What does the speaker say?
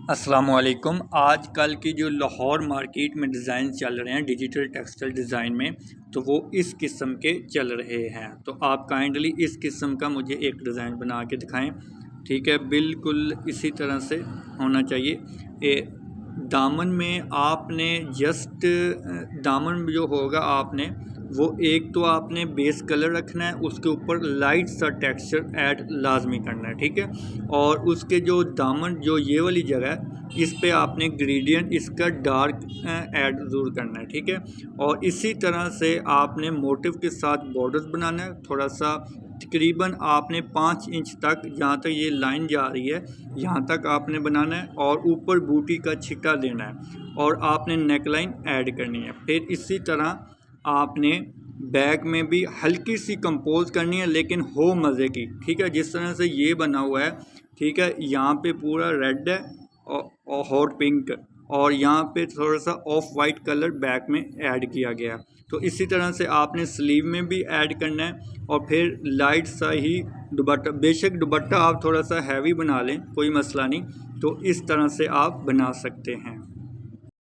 السلام علیکم۔ آج کل کی جو لاہور مارکیٹ میں ڈیزائن چل رہے ہیں ڈیجیٹل ٹیکسٹائل ڈیزائن میں، تو وہ اس قسم کے چل رہے ہیں۔ تو آپ کائنڈلی اس قسم کا مجھے ایک ڈیزائن بنا کے دکھائیں، ٹھیک ہے؟ بالکل اسی طرح سے ہونا چاہیے۔ دامن میں آپ نے دامن جو ہوگا آپ نے وہ ایک تو آپ نے بیس کلر رکھنا ہے، اس کے اوپر لائٹ سا ٹیکسچر ایڈ لازمی کرنا ہے، ٹھیک ہے؟ اور اس کے جو دامن جو یہ والی جگہ ہے اس پہ آپ نے گریڈینٹ اس کا ڈارک ایڈ ضرور کرنا ہے، ٹھیک ہے؟ اور اسی طرح سے آپ نے موٹیو کے ساتھ بارڈرز بنانا ہے، تھوڑا سا تقریباً آپ نے 5 انچ تک، جہاں تک یہ لائن جا رہی ہے یہاں تک آپ نے بنانا ہے، اور اوپر بوٹی کا چھکا دینا ہے، اور آپ نے نیک لائن ایڈ کرنی ہے۔ پھر اسی طرح آپ نے بیک میں بھی ہلکی سی کمپوز کرنی ہے، لیکن ہو مزے کی، ٹھیک ہے؟ جس طرح سے یہ بنا ہوا ہے، ٹھیک ہے؟ یہاں پہ پورا ریڈ ہے اور ہاٹ پنک، اور یہاں پہ تھوڑا سا آف وائٹ کلر بیک میں ایڈ کیا گیا۔ تو اسی طرح سے آپ نے سلیو میں بھی ایڈ کرنا ہے، اور پھر لائٹ سا ہی دوپٹہ، بے شک دوپٹہ آپ تھوڑا سا ہیوی بنا لیں، کوئی مسئلہ نہیں، تو اس طرح سے آپ بنا سکتے ہیں۔